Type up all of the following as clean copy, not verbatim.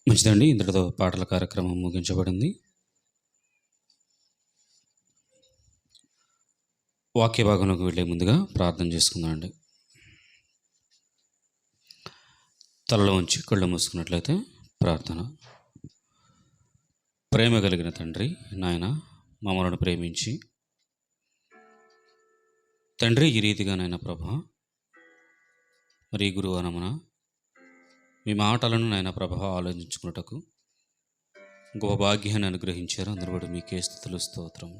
మంచిదండి. ఇంతటితో పాటల కార్యక్రమం ముగించబడింది. వాక్య భాగంలోకి వెళ్ళే ముందుగా ప్రార్థన చేసుకుందాం అండి. తలలో ఉంచి కళ్ళు మూసుకున్నట్లయితే ప్రార్థన. ప్రేమ కలిగిన తండ్రి, నాయన మమ్మలను ప్రేమించి తండ్రి ఈ రీతిగా నాయన ప్రభా మరి గురువనమున మీ మాటలను నాయన ప్రభా ఆలోచించుకున్నటకు గొప్ప భాగ్యాన్ని అనుగ్రహించారు. అందరూ కూడా మీకే స్తుతులు స్తోత్రము.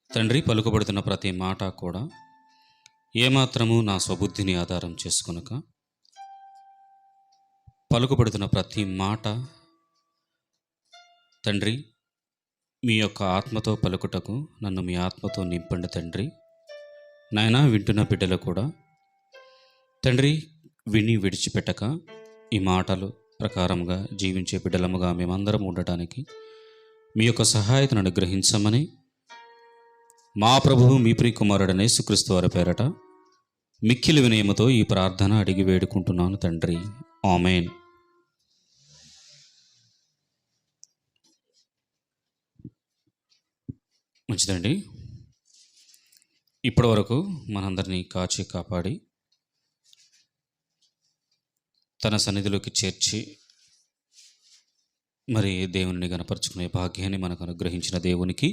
తండ్రి, పలుకబడుతున్న ప్రతి మాట కూడా ఏమాత్రము నా స్వబుద్ధిని ఆధారం చేసుకొనక పలుకబడుతున్న ప్రతి మాట తండ్రి మీ యొక్క ఆత్మతో పలుకుటకు నన్ను మీ ఆత్మతో నింపండి తండ్రి. నాయన వింటున్న బిడ్డలు కూడా తండ్రి విని విడిచిపెట్టక ఈ మాటలు ప్రకారముగా జీవించే బిడ్డలముగా మేమందరం ఉండటానికి మీ యొక్క సహాయతను అనుగ్రహించమని మా ప్రభువు మీ ప్రియ కుమారుడనే యేసుక్రీస్తు వారి పేరట మిక్కిలి వినయముతో ఈ ప్రార్థన అడిగి వేడుకుంటున్నాను తండ్రి. ఆమేన్. మంచిదండి. ఇప్పటి వరకు మనందరినీ కాచి కాపాడి తన సన్నిధిలోకి చేర్చి మరి దేవుని గణపరుచుకునే భాగ్యాన్ని మనకు అనుగ్రహించిన దేవునికి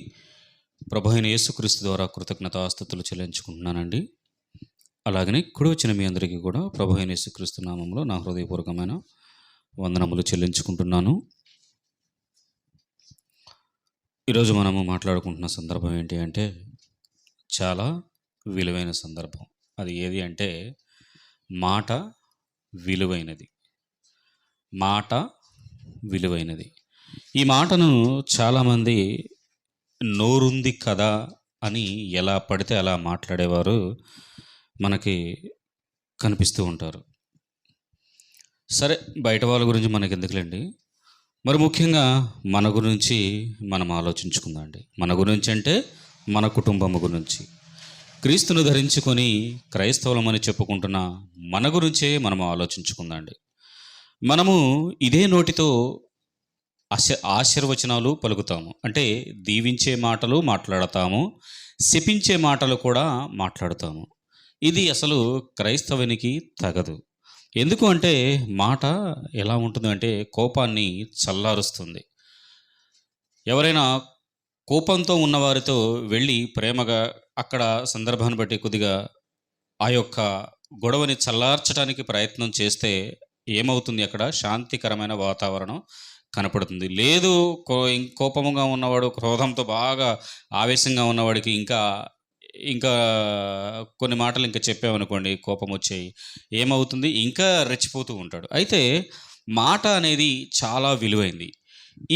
ప్రభు అయిన యేసుక్రీస్తు ద్వారా కృతజ్ఞతాస్తుతులు చెల్లించుకుంటున్నానండి. అలాగనే కుడి వచ్చిన మీ అందరికీ కూడా ప్రభు అయిన యేసుక్రీస్తు నామంలో నా హృదయపూర్వకమైన వందనములు చెల్లించుకుంటున్నాను. ఈరోజు మనము మాట్లాడుకుంటున్న సందర్భం ఏంటి అంటే చాలా విలువైన సందర్భం. అది ఏది అంటే మాట విలువైనది. మాట విలువైనది. ఈ మాటను చాలామంది నోరుంది కదా అని ఎలా పడితే అలా మాట్లాడేవారు మనకి కనిపిస్తూ ఉంటారు. సరే, బయట వాళ్ళ గురించి మనకి ఎందుకులేండి, మరి ముఖ్యంగా మన గురించి మనం ఆలోచించుకుందాం అండి. మన గురించి అంటే మన కుటుంబం గురించి, క్రీస్తును ధరించుకొని క్రైస్తవులమని చెప్పుకుంటున్న మన గురించే మనం ఆలోచించుకుందాండి. మనము ఇదే నోటితో ఆశీర్వచనాలు పలుకుతాము, అంటే దీవించే మాటలు మాట్లాడతాము, శపించే మాటలు కూడా మాట్లాడతాము. ఇది అసలు క్రైస్తవునికి తగదు. ఎందుకు అంటే మాట ఎలా ఉంటుందంటే కోపాన్ని చల్లారుస్తుంది. ఎవరైనా కోపంతో ఉన్నవారితో వెళ్ళి ప్రేమగా అక్కడ సందర్భాన్ని బట్టి కొద్దిగా ఆ యొక్క గొడవని చల్లార్చడానికి ప్రయత్నం చేస్తే ఏమవుతుంది, అక్కడ శాంతికరమైన వాతావరణం కనపడుతుంది. లేదు కోపముగా ఉన్నవాడు, క్రోధంతో బాగా ఆవేశంగా ఉన్నవాడికి ఇంకా ఇంకా కొన్ని మాటలు ఇంకా చెప్పామనుకోండి, కోపం వచ్చాయి, ఏమవుతుంది, ఇంకా రెచ్చిపోతూ ఉంటాడు. అయితే మాట అనేది చాలా విలువైంది.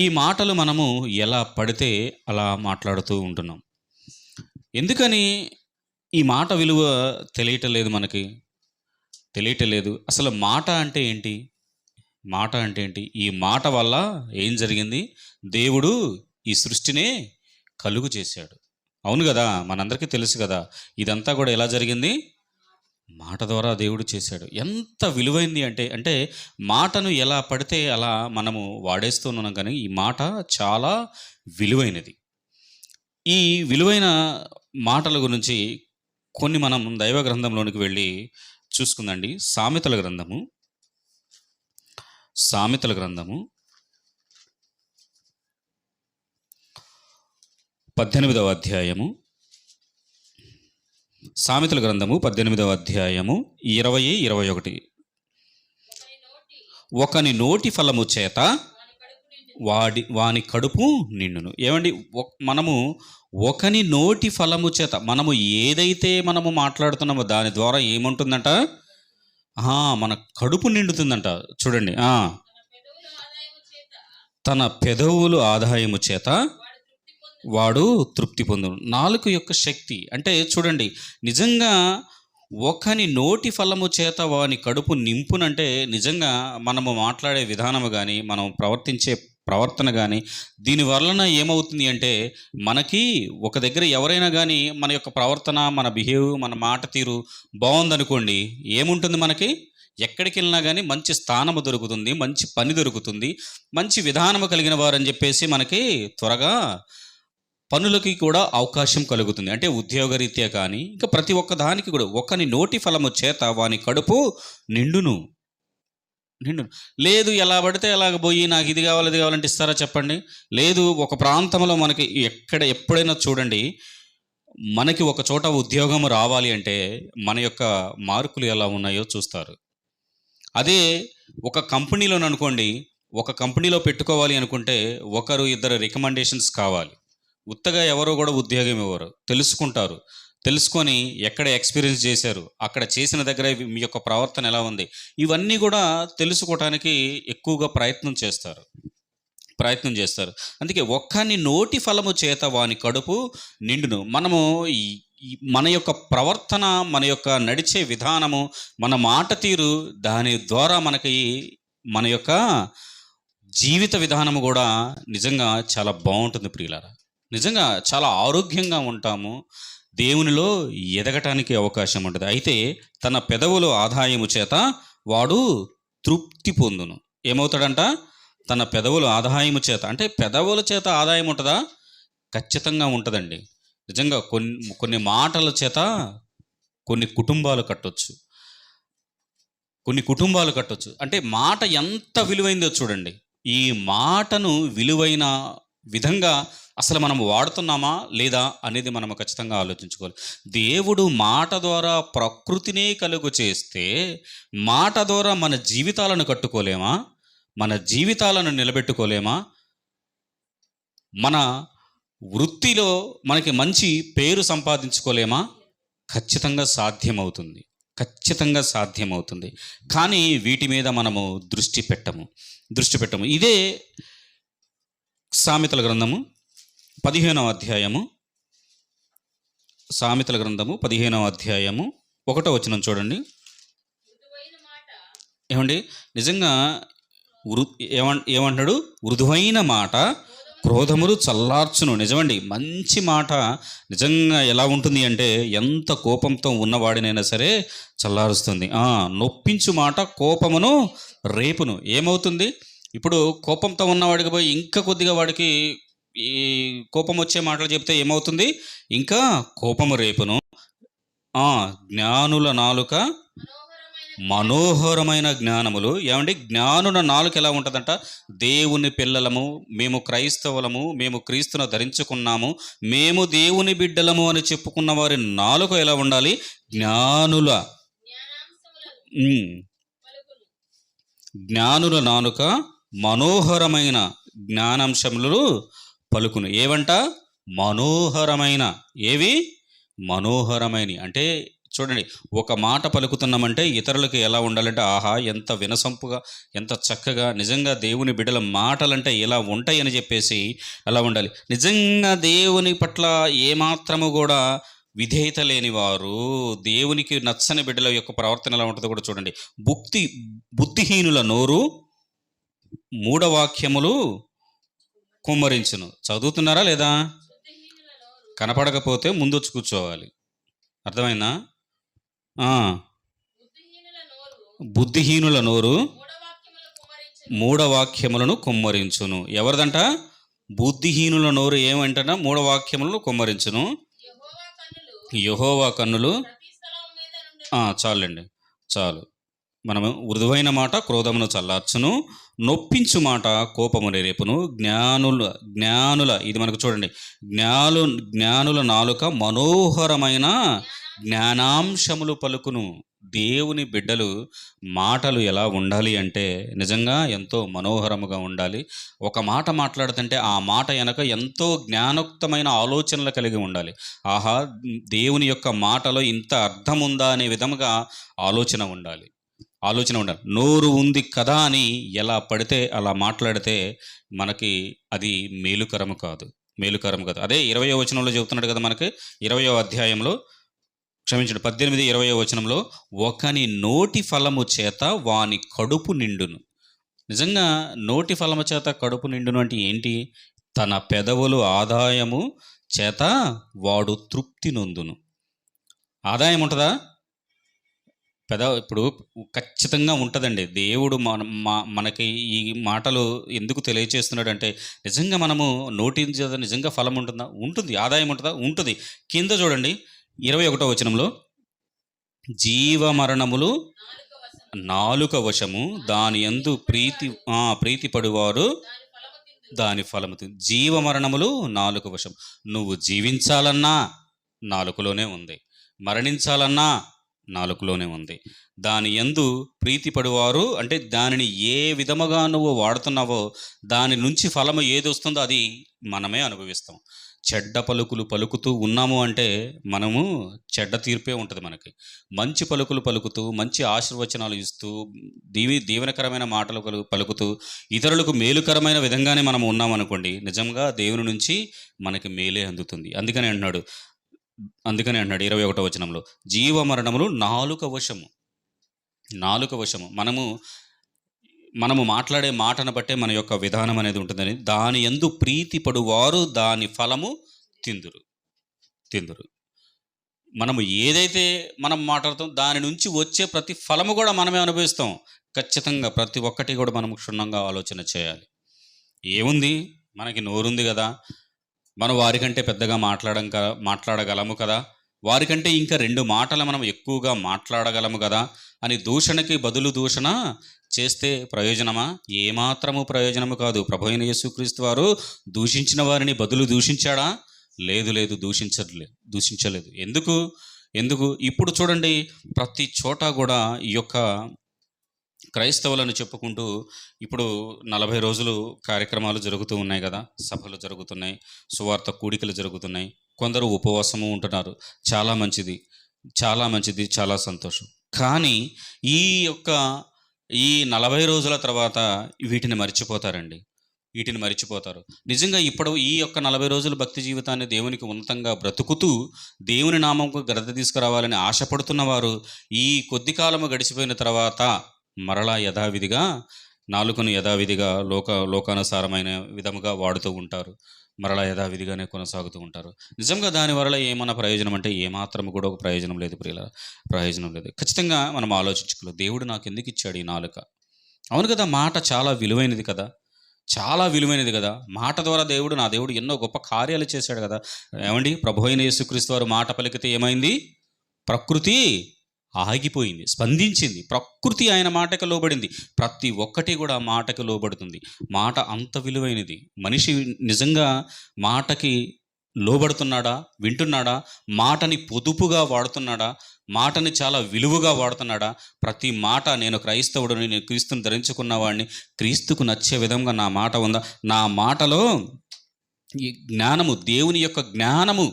ఈ మాటలు మనము ఎలా పడితే అలా మాట్లాడుతూ ఉంటున్నాం. ఎందుకని ఈ మాట విలువ తెలియటలేదు, మనకి తెలియటలేదు. అసలు మాట అంటే ఏంటి, మాట అంటే ఏంటి? ఈ మాట వల్ల ఏం జరిగింది? దేవుడు ఈ సృష్టినే కలుగు చేశాడు. అవును కదా, మనందరికీ తెలుసు కదా. ఇదంతా కూడా ఎలా జరిగింది? మాట ద్వారా దేవుడు చేశాడు. ఎంత విలువైంది అంటే అంటే మాటను ఎలా పడితే అలా మనము వాడేస్తున్నాం, కానీ ఈ మాట చాలా విలువైనది. ఈ విలువైన మాటల గురించి కొన్ని మనం దైవ గ్రంథంలోనికి వెళ్ళి చూసుకుందండి. సామెతల గ్రంథము 18వ అధ్యాయము, సామెతల గ్రంథము 18వ అధ్యాయము 20-21. ఒకని నోటి ఫలము చేత వాని కడుపు నిండును. ఏమండి, మనము ఒకని నోటి ఫలము చేత, మనము ఏదైతే మనము మాట్లాడుతున్నామో దాని ద్వారా ఏముంటుందంట, మన కడుపు నిండుతుందంట. చూడండి, తన పెదవులు ఆదాయము చేత వాడు తృప్తి పొందును. నాలుక యొక్క శక్తి అంటే చూడండి, నిజంగా ఒకని నోటి ఫలము చేత వాని కడుపు నింపునంటే నిజంగా మనము మాట్లాడే విధానము కానీ మనం ప్రవర్తించే ప్రవర్తన కానీ దీని వలన ఏమవుతుంది అంటే మనకి ఒక దగ్గర ఎవరైనా కానీ మన యొక్క ప్రవర్తన, మన బిహేవ్, మన మాట తీరు బాగుందనుకోండి, ఏముంటుంది మనకి? ఎక్కడికి వెళ్ళినా కానీ మంచి స్థానము దొరుకుతుంది, మంచి పని దొరుకుతుంది, మంచి విధానము కలిగిన వారని చెప్పేసి మనకి త్వరగా పనులకి కూడా అవకాశం కలుగుతుంది. అంటే ఉద్యోగరీత్యా కానీ ఇంకా ప్రతి ఒక్క దానికి కూడా ఒకని నోటి ఫలము చేత వాని కడుపు నిండును. నిండును. లేదు ఎలా పడితే అలాగ పోయి నాకు ఇది కావాలి అది కావాలంటే ఇస్తారా చెప్పండి? లేదు. ఒక ప్రాంతంలో మనకి ఎప్పుడైనా చూడండి, మనకి ఒక చోట ఉద్యోగం రావాలి అంటే మన యొక్క మార్కులు ఎలా ఉన్నాయో చూస్తారు. అదే ఒక కంపెనీలోననుకోండి, ఒక కంపెనీలో పెట్టుకోవాలి అనుకుంటే ఒకరు ఇద్దరు రికమెండేషన్స్ కావాలి. ఉత్తగా ఎవరో కూడా ఉద్యోగం ఇవ్వరు. తెలుసుకుంటారు. తెలుసుకొని ఎక్కడ ఎక్స్పీరియన్స్ చేశారు, అక్కడ చేసిన దగ్గర మీ యొక్క ప్రవర్తన ఎలా ఉంది, ఇవన్నీ కూడా తెలుసుకోవటానికి ఎక్కువగా ప్రయత్నం చేస్తారు. అందుకే ఒక్కని నోటి ఫలము చేత వాని కడుపు నిండును. మనము మన యొక్క ప్రవర్తన, మన యొక్క నడిచే విధానము, మన మాట తీరు, దాని ద్వారా మనకి మన యొక్క జీవిత విధానము కూడా నిజంగా చాలా బాగుంటుంది ప్రియులారా. నిజంగా చాలా ఆరోగ్యంగా ఉంటాము. దేవునిలో ఎదగటానికి అవకాశం ఉంటుంది. అయితే తన పెదవుల ఆదాయము చేత వాడు తృప్తి పొందును. ఏమవుతాడంట? తన పెదవుల ఆదాయము చేత. అంటే పెదవుల చేత ఆదాయం ఉంటుందా? ఖచ్చితంగా ఉంటుందండి. నిజంగా కొన్ని మాటల చేత కొన్ని కుటుంబాలు కట్టొచ్చు. అంటే మాట ఎంత విలువైందో చూడండి. ఈ మాటను విలువైన విధంగా అసలు మనం వాడుతున్నామా లేదా అనేది మనం ఖచ్చితంగా ఆలోచించుకోవాలి. దేవుడు మాట ద్వారా ప్రకృతినే కలుగు చేస్తే మాట ద్వారా మన జీవితాలను కట్టుకోలేమా? మన జీవితాలను నిలబెట్టుకోలేమా? మన వృత్తిలో మనకి మంచి పేరు సంపాదించుకోలేమా? ఖచ్చితంగా సాధ్యమవుతుంది. కానీ వీటి మీద మనము దృష్టి పెట్టము. ఇదే సామెతల గ్రంథము 15వ అధ్యాయము, 1వ వచనం చూడండి. ఏమండి? నిజంగా ఏమంటాడు? మృదువైన మాట క్రోధములు చల్లార్చును. నిజమండి. మంచి మాట నిజంగా ఎలా ఉంటుంది అంటే ఎంత కోపంతో ఉన్నవాడినైనా సరే చల్లారుస్తుంది. నొప్పించు మాట కోపమును రేపును. ఏమవుతుంది? ఇప్పుడు కోపంతో ఉన్నవాడికి పోయి ఇంకా కొద్దిగా వాడికి ఈ కోపం వచ్చే మాటలు చెప్తే ఏమవుతుంది? ఇంకా కోపము రేపును. జ్ఞానుల నాలుక మనోహరమైన జ్ఞానములు. ఏమండి? జ్ఞానుల నాలుక ఎలా ఉంటుందంట? దేవుని పిల్లలము, మేము క్రైస్తవులము, మేము క్రీస్తును ధరించుకున్నాము, మేము దేవుని బిడ్డలము అని చెప్పుకున్న వారి నాలుక ఎలా ఉండాలి? జ్ఞానుల నాలుక మనోహరమైన జ్ఞానాంశములు పలుకును. ఏవంట? మనోహరమైన. ఏవి? మనోహరమైన. అంటే చూడండి, ఒక మాట పలుకుతున్నామంటే ఇతరులకు ఎలా ఉండాలంటే ఆహా ఎంత వినసొంపుగా, ఎంత చక్కగా, నిజంగా దేవుని బిడ్డల మాటలంటే ఎలా ఉంటాయని చెప్పేసి అలా ఉండాలి. నిజంగా దేవుని పట్ల ఏమాత్రము కూడా విధేయత లేనివారు, దేవునికి నచ్చని బిడ్డల యొక్క ప్రవర్తన ఎలా ఉంటుందో కూడా చూడండి. బుద్ధిహీనుల నోరు మూఢవాక్యములు కుమ్మరించును. చదువుతున్నారా లేదా? కనపడకపోతే ముందొచ్చి కూర్చోవాలి. అర్థమైందా? బుద్ధిహీనుల నోరు మూఢవాక్యములను కుమ్మరించును. ఎవరిదంట? బుద్ధిహీనుల నోరు ఏమంట? మూఢవాక్యములను కుమ్మరించును. యెహోవా కన్నులు చాలు. మనము మృదువైన మాట క్రోధమును చల్లార్చును, నొప్పించు మాట కోపమును రేపును. జ్ఞానుల ఇది మనకు చూడండి, జ్ఞానుల నాలుక మనోహరమైన జ్ఞానాంశములు పలుకును. దేవుని బిడ్డలు మాటలు ఎలా ఉండాలి అంటే నిజంగా ఎంతో మనోహరముగా ఉండాలి. ఒక మాట మాట్లాడుతుంటే ఆ మాట వెనక ఎంతో జ్ఞానోక్తమైన ఆలోచనలు కలిగి ఉండాలి. ఆహా, దేవుని యొక్క మాటలో ఇంత అర్థం ఉందా అనే విధముగా ఆలోచన ఉండాలి. నోరు ఉంది కదా అని ఎలా పడితే అలా మాట్లాడితే మనకి అది మేలుకరము కాదు. అదే 20వ వచనంలో చెబుతున్నాడు కదా మనకి, 20వ అధ్యాయంలో 18, 20వ వచనంలో, ఒకని నోటి ఫలము చేత వాని కడుపు నిండును. నిజంగా నోటి ఫలము చేత కడుపు నిండును అంటే ఏంటి? తన పెదవులు ఆదాయము చేత వాడు తృప్తి నొందును. ఆదాయం ఉంటదా? ఇప్పుడు ఖచ్చితంగా ఉంటదండి. దేవుడు మనకి ఈ మాటలు ఎందుకు తెలియచేస్తున్నాడంటే, నిజంగా మనము నోటి చేత నిజంగా ఫలం ఉంటుందా? ఉంటుంది. ఆదాయం ఉంటదా? ఉంటది. కింద చూడండి 21వ వచనంలో, జీవమరణములు నాలుక వశము, దాని యందు ప్రీతి పడువారు దాని ఫలము జీవమరణములు నాలుక వశం. నువ్వు జీవించాలన్నా నాలుకలోనే ఉంది, మరణించాలన్నా నాలుకలోనే ఉంది. దాని యందు ప్రీతి పడువారు అంటే దానిని ఏ విధముగా నువ్వు వాడుతున్నావో దాని నుంచి ఫలము ఏది వస్తుందో అది మనమే అనుభవిస్తాం. చెడ్డ పలుకులు పలుకుతూ ఉన్నాము అంటే మనము చెడ్డ తీర్పే ఉంటుంది మనకి. మంచి పలుకులు పలుకుతూ మంచి ఆశీర్వచనాలు ఇస్తూ దీవెనకరమైన మాటలు పలుకుతూ ఇతరులకు మేలుకరమైన విధంగానే మనం ఉన్నామనుకోండి, నిజంగా దేవుని నుంచి మనకి మేలే అందుతుంది. అందుకని అంటున్నాడు 21వ వచనంలో, జీవమరణములు నాలుక వశము. నాలుక వశము. మనము మాట్లాడే మాటను బట్టే మన యొక్క విధానం అనేది ఉంటుందని, దాని యందు ప్రీతి పడువారు దాని ఫలము తిందురు. మనము ఏదైతే మనం మాట్లాడుతాం దాని నుంచి వచ్చే ప్రతి ఫలము కూడా మనమే అనుభవిస్తాం. ఖచ్చితంగా ప్రతి ఒక్కటి కూడా మనం క్షుణ్ణంగా ఆలోచన చేయాలి. ఏముంది, మనకి నోరుంది కదా, మనం వారికంటే పెద్దగా మాట్లాడగలము కదా, వారికంటే ఇంకా 2 మాటలు మనం ఎక్కువగా మాట్లాడగలము కదా అని దూషణకి బదులు దూషణ చేస్తే ప్రయోజనమా? ఏమాత్రము ప్రయోజనము కాదు. ప్రభువైన యేసుక్రీస్తు వారు దూషించిన వారిని బదులు దూషించాడా? లేదు, దూషించలేదు. ఎందుకు ఇప్పుడు చూడండి, ప్రతి చోట కూడా ఈ యొక్క క్రైస్తవులను చెప్పుకుంటూ ఇప్పుడు 40 రోజులు కార్యక్రమాలు జరుగుతూ ఉన్నాయి కదా, సభలు జరుగుతున్నాయి, సువార్త కూడికలు జరుగుతున్నాయి, కొందరు ఉపవాసము ఉంటున్నారు. చాలా మంచిది, చాలా సంతోషం. కానీ ఈ 40 రోజుల తర్వాత వీటిని మర్చిపోతారు. నిజంగా ఇప్పుడు ఈ యొక్క 40 రోజుల భక్తి జీవితాన్ని దేవునికి ఉన్నతంగా బ్రతుకుతూ దేవుని నామంకు ఘనత తీసుకురావాలని ఆశపడుతున్న వారు ఈ కొద్ది కాలము గడిచిపోయిన తర్వాత మరలా యథావిధిగా నాలుకను యథావిధిగా లోకానుసారమైన విధముగా వాడుతూ ఉంటారు. మరలా యథావిధిగానే కొనసాగుతూ ఉంటారు. నిజంగా దానివల్ల ఏమన్నా ప్రయోజనం అంటే ఏమాత్రం కూడా ఒక ప్రయోజనం లేదు ప్రియులారా, ప్రయోజనం లేదు. ఖచ్చితంగా మనం ఆలోచించుకోవాలి, దేవుడు నాకు ఎందుకు ఇచ్చాడు ఈ నాలుక? అవును కదా, మాట చాలా విలువైనది కదా, మాట ద్వారా నా దేవుడు ఎన్నో గొప్ప కార్యాలు చేశాడు కదా. ఏమండి, ప్రభువైన యేసుక్రీస్తు వారు మాట పలికితే ఏమైంది? ప్రకృతి ఆగిపోయింది, స్పందించింది. ప్రకృతి ఆయన మాటకు లోబడింది. ప్రతి ఒక్కటి కూడా మాటకు లోబడుతుంది. మాట అంత విలువైనది. మనిషి నిజంగా మాటకి లోబడుతున్నాడా? వింటున్నాడా? మాటని పొదుపుగా వాడుతున్నాడా? మాటని చాలా విలువగా వాడుతున్నాడా? ప్రతి మాట, నేను క్రైస్తవుడిని, నేను క్రీస్తుని ధరించుకున్నవాడిని, క్రీస్తుకు నచ్చే విధంగా నా మాట ఉందా? నా మాటలో ఈ జ్ఞానము, దేవుని యొక్క జ్ఞానము,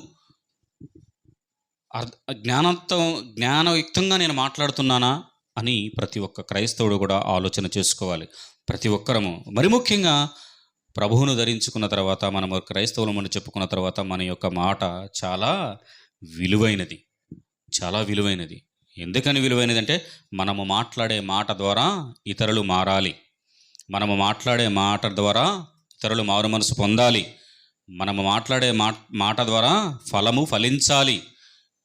జ్ఞానయుక్తంగా నేను మాట్లాడుతున్నానా అని ప్రతి ఒక్క క్రైస్తవుడు కూడా ఆలోచన చేసుకోవాలి. ప్రతి ఒక్కరము, మరి ముఖ్యంగా ప్రభువును ధరించుకున్న తర్వాత, మనము క్రైస్తవులమని చెప్పుకున్న తర్వాత మన యొక్క మాట చాలా విలువైనది. ఎందుకని విలువైనది అంటే, మనము మాట్లాడే మాట ద్వారా ఇతరులు మారాలి, మనము మాట్లాడే మాట ద్వారా ఇతరులు మారు మనసు పొందాలి, మనము మాట్లాడే మాట ద్వారా ఫలము ఫలించాలి.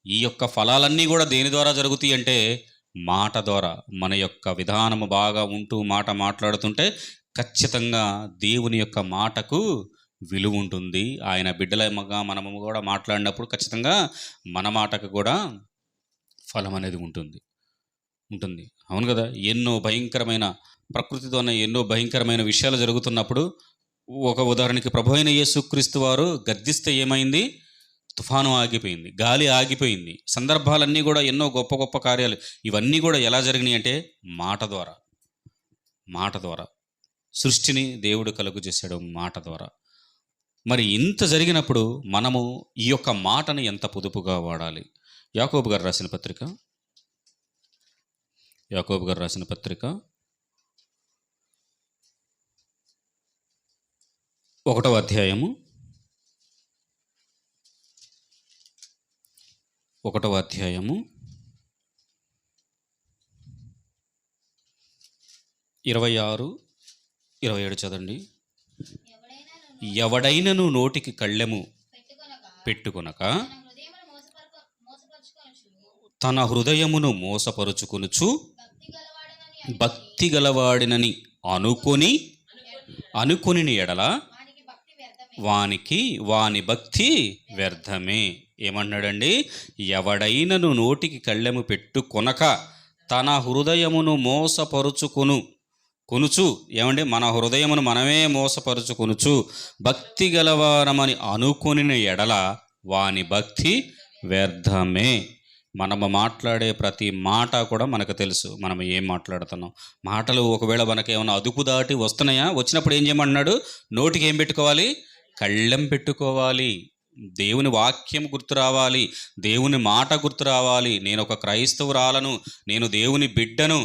ఈ యొక్క ఫలాలన్నీ కూడా దేని ద్వారా జరుగుతాయి అంటే మాట ద్వారా. మన యొక్క విధానము బాగా ఉంటూ మాట్లాడుతుంటే ఖచ్చితంగా దేవుని యొక్క మాటకు విలువ ఉంటుంది. ఆయన బిడ్డలమ్మగా మనము కూడా మాట్లాడినప్పుడు ఖచ్చితంగా మన మాటకు కూడా ఫలం అనేది ఉంటుంది. అవును కదా, ఎన్నో భయంకరమైన ప్రకృతితోనే ఎన్నో భయంకరమైన విషయాలు జరుగుతున్నప్పుడు, ఒక ఉదాహరణకి ప్రభువైన యేసుక్రీస్తు వారు గద్దిస్తే ఏమైంది? తుఫాను ఆగిపోయింది, గాలి ఆగిపోయింది. సందర్భాలన్నీ కూడా ఎన్నో గొప్ప గొప్ప కార్యాలు ఇవన్నీ కూడా ఎలా జరిగినాయి అంటే మాట ద్వారా సృష్టిని దేవుడు కలుగు చేశాడు మాట ద్వారా. మరి ఇంత జరిగినప్పుడు మనము ఈ యొక్క మాటను ఎంత పొదుపుగా వాడాలి? యాకోబు గారు రాసిన పత్రిక 1వ అధ్యాయము 26, 27 చదండి. ఎవడైనను నోటికి కళ్ళెము పెట్టుకొనక తన హృదయమును మోసపరుచుకొనుచు భక్తి గలవాడినని అనుకొని ఎడల వాని భక్తి వ్యర్థమే. ఏమన్నాడండి? ఎవడైనను నోటికి కళ్ళెము పెట్టుకొనక తన హృదయమును కొనుచు, ఏమండి, మన హృదయమును మనమే మోసపరుచుకొనుచు భక్తి గలవారమని అనుకొని ఎడల వాని భక్తి వ్యర్థమే. మనము మాట్లాడే ప్రతి మాట కూడా మనకు తెలుసు మనం ఏం మాట్లాడుతున్నాం. మాటలు ఒకవేళ మనకేమైనా అదుపు దాటి వస్తున్నాయా? వచ్చినప్పుడు ఏం చేయమంటున్నాడు? నోటికి ఏం పెట్టుకోవాలి? కళ్ళెం పెట్టుకోవాలి. దేవుని వాక్యం గుర్తు రావాలి, దేవుని మాట గుర్తు రావాలి. నేను ఒక క్రైస్తవురాలను, నేను దేవుని బిడ్డను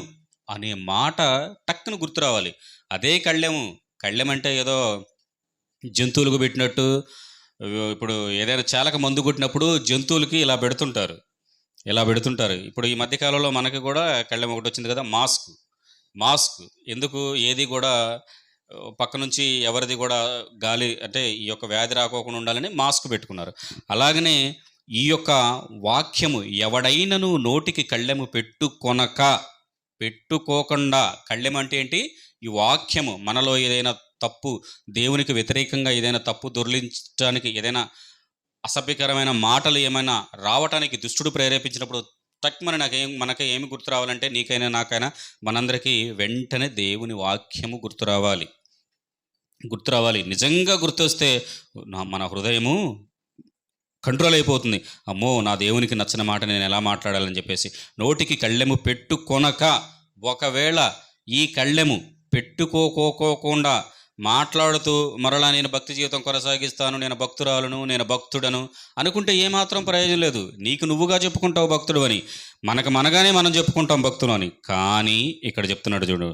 అనే మాట టక్కును గుర్తు రావాలి. అదే కళ్ళెం అంటే ఏదో జంతువులకు పెట్టినట్టు. ఇప్పుడు ఏదైనా చాలక మందు కొట్టినప్పుడు జంతువులకి ఇలా పెడుతుంటారు. ఇప్పుడు ఈ మధ్యకాలంలో మనకి కూడా కళ్ళెం ఒకటి వచ్చింది కదా, మాస్క్. ఎందుకు? ఏది కూడా పక్క నుంచి ఎవరిది కూడా గాలి అంటే ఈ యొక్క వ్యాధి రాకోకుండా ఉండాలని మాస్క్ పెట్టుకున్నారు. అలాగనే ఈ యొక్క వాక్యము ఎవడైనను నోటికి కళ్ళెము పెట్టుకోకుండా, కళ్ళెం అంటే ఏంటి? ఈ వాక్యము మనలో ఏదైనా తప్పు, దేవునికి వ్యతిరేకంగా ఏదైనా తప్పు దొర్లించడానికి, ఏదైనా అసభ్యకరమైన మాటలు ఏమైనా రావటానికి దుష్టుడు ప్రేరేపించినప్పుడు మనకి ఏమి గుర్తు రావాలంటే, నీకైనా నాకైనా మనందరికీ వెంటనే దేవుని వాక్యము గుర్తు రావాలి. నిజంగా గుర్తొస్తే మన హృదయము కంట్రోల్ అయిపోతుంది. అమ్మో, నా దేవునికి నచ్చిన మాట నేను ఎలా మాట్లాడాలని చెప్పేసి. నోటికి కళ్ళెము పెట్టుకొనక, ఒకవేళ ఈ కళ్ళెము పెట్టుకోకుండా మాట్లాడుతూ మరలా నేను భక్తి జీవితం కొనసాగిస్తాను, నేను భక్తురాలను, నేను భక్తుడను అనుకుంటే ఏమాత్రం ప్రయోజనం లేదు. నీకు నువ్వుగా చెప్పుకుంటావు భక్తుడు అని, మనగానే మనం చెప్పుకుంటాం భక్తులు అని. కానీ ఇక్కడ చెప్తున్నాడు చూడు,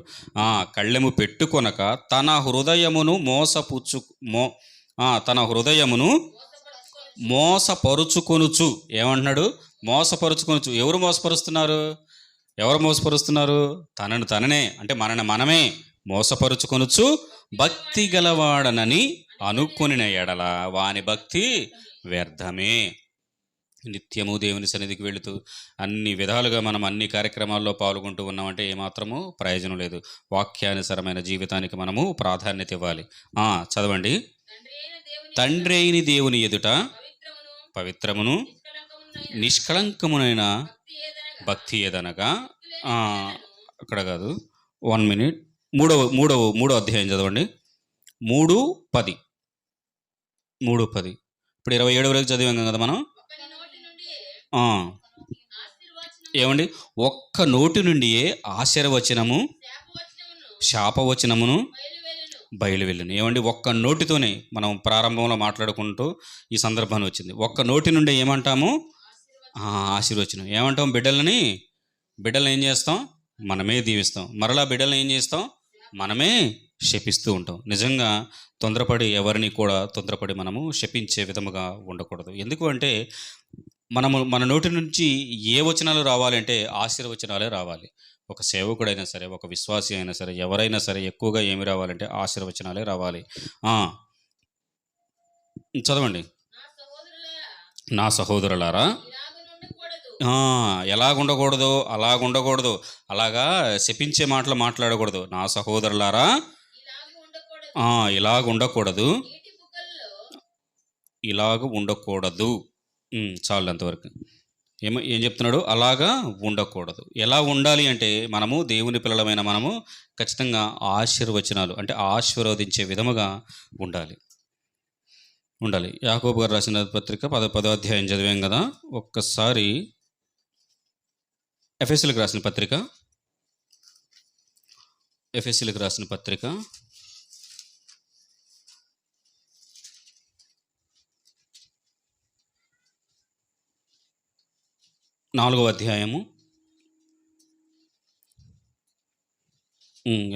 కళ్ళెము పెట్టుకొనక తన హృదయమును మోసపరుచుకొనుచు. ఏమంటున్నాడు? మోసపరుచుకొనుచు. ఎవరు మోసపరుస్తున్నారు? తననే, అంటే మనమే మోసపరుచుకొనుచు భక్తి గలవాడనని అనుకొని ఎడల వాని భక్తి వ్యర్థమే. నిత్యము దేవుని సన్నిధికి వెళుతూ అన్ని విధాలుగా మనం అన్ని కార్యక్రమాల్లో పాల్గొంటూ ఉన్నామంటే ఏమాత్రము ప్రయోజనం లేదు. వాక్యానుసరమైన జీవితానికి మనము ప్రాధాన్యత ఇవ్వాలి. చదవండి. తండ్రి అయిన దేవుని ఎదుట పవిత్రమును నిష్కళంకమునైన భక్తి ఏదనగా, అక్కడ కాదు, 1 minute, మూడో అధ్యాయం చదవండి. 3:10. ఇప్పుడు 27 వరకు చదివాం కదా మనం. ఏమండి? ఒక్క నోటి నుండియే ఆశీర్వచనము శాపవచనమును బయలువెళ్ళును. ఏమండి? ఒక్క నోటితోనే మనం ప్రారంభంలో మాట్లాడుకుంటూ ఈ సందర్భాన్ని వచ్చింది. ఒక్క నోటి నుండి ఏమంటాము? ఆశీర్వచనం. ఏమంటాం? బిడ్డల్ని ఏం చేస్తాం? మనమే దీవిస్తాం. మరలా బిడ్డల్ని ఏం చేస్తాం? మనమే శపిస్తూ ఉంటాం. నిజంగా ఎవరిని కూడా తొందరపడి మనము శపించే విధముగా ఉండకూడదు. ఎందుకు అంటే మన నోటి నుంచి ఏ వచనాలు రావాలంటే ఆశీర్వచనాలే రావాలి. ఒక సేవకుడైనా సరే, ఒక విశ్వాసి అయినా సరే, ఎవరైనా సరే ఎక్కువగా ఏమి రావాలంటే ఆశీర్వచనాలే రావాలి. చదవండి. నా సహోదరులారా, అలాగుండకూడదు. అలాగా శపించే మాటలు మాట్లాడకూడదు. నా సహోదరులారా, ఇలాగ ఉండకూడదు. చాలు అంతవరకు. ఏం చెప్తున్నాడు? అలాగా ఉండకూడదు. ఎలా ఉండాలి అంటే, మనము దేవుని పిల్లలమైన మనము ఖచ్చితంగా ఆశీర్వచనాలు అంటే ఆశీర్వదించే విధముగా ఉండాలి. యాకోబు గారు రాసిన పత్రిక 10వ అధ్యాయం చదివాం కదా. ఒక్కసారి ఎఫెసీలకు రాసిన పత్రిక 4వ అధ్యాయము.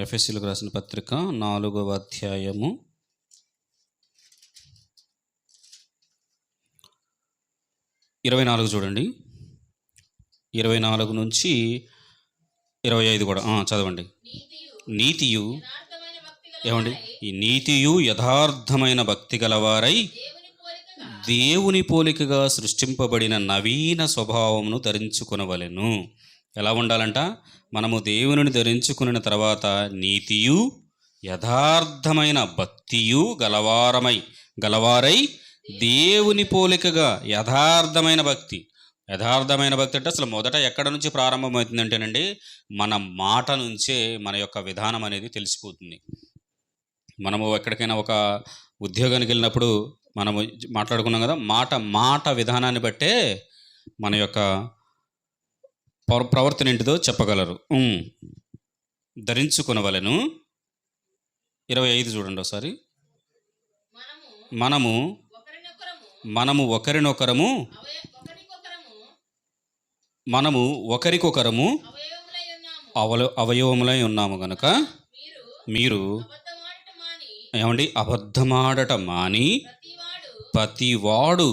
ఎఫెసీలకు రాసిన పత్రిక 4వ అధ్యాయము 24 చూడండి. 24 నుంచి 25 కూడా చదవండి. నీతియు ఏమండి, ఈ నీతియు యథార్థమైన భక్తి గలవారై దేవుని పోలికగా సృష్టింపబడిన నవీన స్వభావమును ధరించుకొనవలెను. ఎలా ఉండాలంట? మనము దేవుని ధరించుకున్న తర్వాత నీతియు యథార్థమైన భక్తియు గలవారై దేవుని పోలికగా. యథార్థమైన భక్తి అంటే అసలు మొదట ఎక్కడ నుంచి ప్రారంభమవుతుందంటేనండి, మన మాట నుంచే మన యొక్క విధానం అనేది తెలిసిపోతుంది. మనము ఎక్కడికైనా ఒక ఉద్యోగానికి వెళ్ళినప్పుడు మనము మాట్లాడుకున్నాం కదా, మాట విధానాన్ని బట్టే మన యొక్క ప్రవర్తన ఏంటిదో చెప్పగలరు. ధరించుకొనవలెను. 25 చూడండి ఒకసారి. మనము ఒకరికొకరము అవయవములై ఉన్నాము గనుక మీరు ఏమండి, అబద్ధమాడట మాని ప్రతివాడు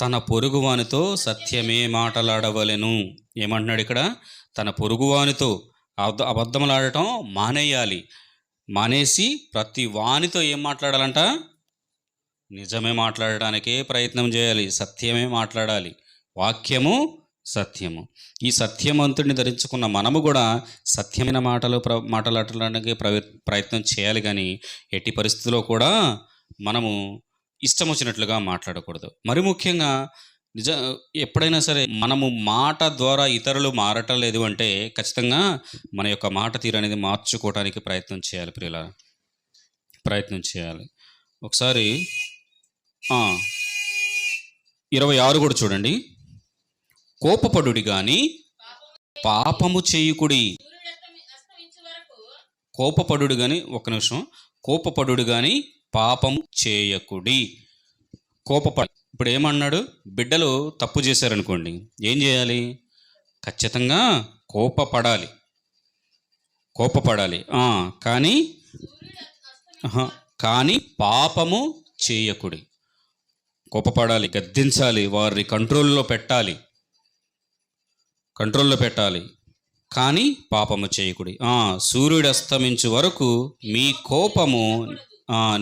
తన పొరుగువానితో సత్యమే మాటలాడవలెను. ఏమంటున్నాడు ఇక్కడ? తన పొరుగువానితో అబద్ధములాడటం మానేయాలి. మానేసి ప్రతి వానితో ఏం మాట్లాడాలంట? నిజమే మాట్లాడడానికే ప్రయత్నం చేయాలి. సత్యమే మాట్లాడాలి. వాక్యము సత్యము. ఈ సత్యవంతుడిని ధరించుకున్న మనము కూడా సత్యమైన మాట్లాడడానికి ప్రయత్నం చేయాలి. కానీ ఎట్టి పరిస్థితుల్లో కూడా మనము ఇష్టం వచ్చినట్లుగా మాట్లాడకూడదు. మరి ముఖ్యంగా ఎప్పుడైనా సరే మనము మాట ద్వారా ఇతరులు మారటం లేదు అంటే ఖచ్చితంగా మన యొక్క మాట తీరు అనేది మార్చుకోవడానికి ప్రయత్నం చేయాలి. ప్రియులారా, ప్రయత్నం చేయాలి. ఒకసారి 26 కూడా చూడండి. కోపపడుడి గాని పాపము చేయుకుడి. కోపపడుడు గాని, ఒక్క నిమిషం, కోపపడుడు గాని పాపము చేయకుడి. ఇప్పుడు ఏమన్నాడు? బిడ్డలు తప్పు చేశారనుకోండి, ఏం చేయాలి? ఖచ్చితంగా కోపపడాలి. కానీ పాపము చేయకుడి. కోపపడాలి, గద్దించాలి, వారిని కంట్రోల్లో పెట్టాలి. కానీ పాపము చేయకుడి. సూర్యుడు అస్తమించు వరకు మీ కోపము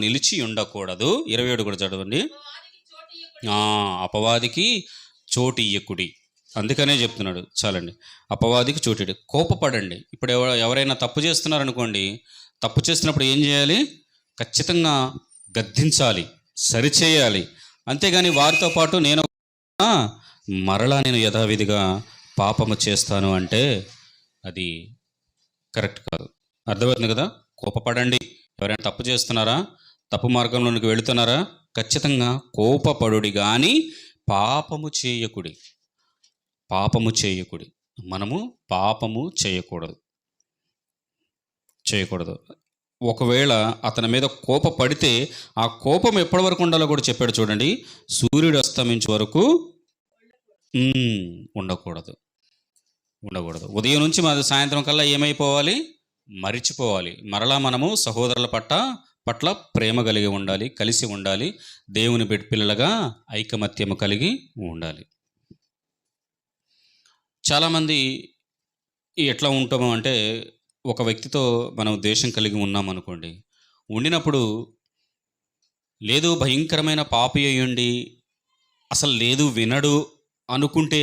నిలిచి ఉండకూడదు. 27 కూడా చదవండి. అపవాదికి చోటు ఇయ్యకుడి. అందుకనే చెప్తున్నాడు. చాలండి, అపవాదికి చోటు. కోపపడండి. ఇప్పుడు ఎవరైనా తప్పు చేస్తున్నారనుకోండి, తప్పు చేస్తున్నప్పుడు ఏం చేయాలి? ఖచ్చితంగా గద్దించాలి, సరిచేయాలి. అంతేగాని వారితో పాటు మరలా నేను యథావిధిగా పాపము చేస్తాను అంటే అది కరెక్ట్ కాదు. అర్థమవుతుంది కదా? కోపపడండి. ఎవరైనా తప్పు చేస్తున్నారా, తప్పు మార్గంలోనికి వెళుతున్నారా, ఖచ్చితంగా కోపపడుడి కానీ పాపము చేయకుడి. మనము పాపము చేయకూడదు. ఒకవేళ అతని మీద కోపపడితే ఆ కోపం ఎప్పటి వరకు ఉండాలో కూడా చెప్పాడు చూడండి. సూర్యుడు అస్తమించే వరకు ఉండకూడదు. ఉదయం నుంచి సాయంత్రం కల్లా ఏమైపోవాలి? మరిచిపోవాలి. మరలా మనము సహోదరుల పట్ల ప్రేమ కలిగి ఉండాలి, కలిసి ఉండాలి, దేవుని పిల్లలుగా ఐకమత్యము కలిగి ఉండాలి. చాలామంది ఎట్లా ఉంటాము అంటే, ఒక వ్యక్తితో మనం ద్వేషం కలిగి ఉన్నామనుకోండి, ఉండినప్పుడు లేదు భయంకరమైన పాపి అయ్యుండి అసలు లేదు వినడు అనుకుంటే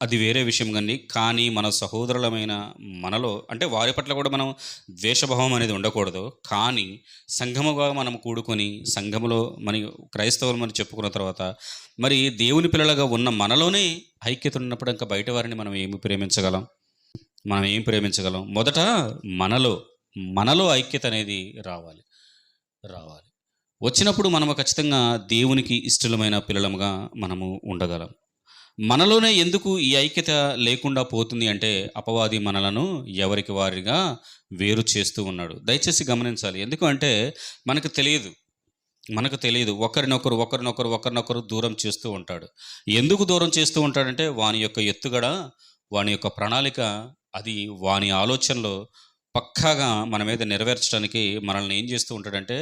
అది వేరే విషయం. కానీ మన సహోదరులమైన మనలో అంటే వారి పట్ల కూడా మనం ద్వేషభావం అనేది ఉండకూడదు. కానీ సంఘముగా మనం కూడుకొని సంఘములో క్రైస్తవులు మనం చెప్పుకున్న తర్వాత మరి దేవుని పిల్లలుగా ఉన్న మనలోనే ఐక్యత ఉన్నప్పుడు ఇంకా బయట వారిని మనం ఏం ప్రేమించగలం? మొదట మనలో ఐక్యత అనేది రావాలి. వచ్చినప్పుడు మనము ఖచ్చితంగా దేవునికి ఇష్టమైన పిల్లలముగా మనము ఉండగలం. మనలోనే ఎందుకు ఈ ఐక్యత లేకుండా పోతుంది అంటే, అపవాది మనలను ఎవరికి వారిగా వేరు చేస్తూ ఉన్నాడు. దయచేసి గమనించాలి. ఎందుకు అంటే మనకు తెలియదు. ఒకరినొకరు దూరం చేస్తూ ఉంటాడు. ఎందుకు దూరం చేస్తూ ఉంటాడంటే వాని యొక్క ఎత్తుగడ, వాని యొక్క ప్రణాళిక, అది వాని ఆలోచనలో పక్కాగా మన మీద నెరవేర్చడానికి మనల్ని ఏం చేస్తూ ఉంటాడంటే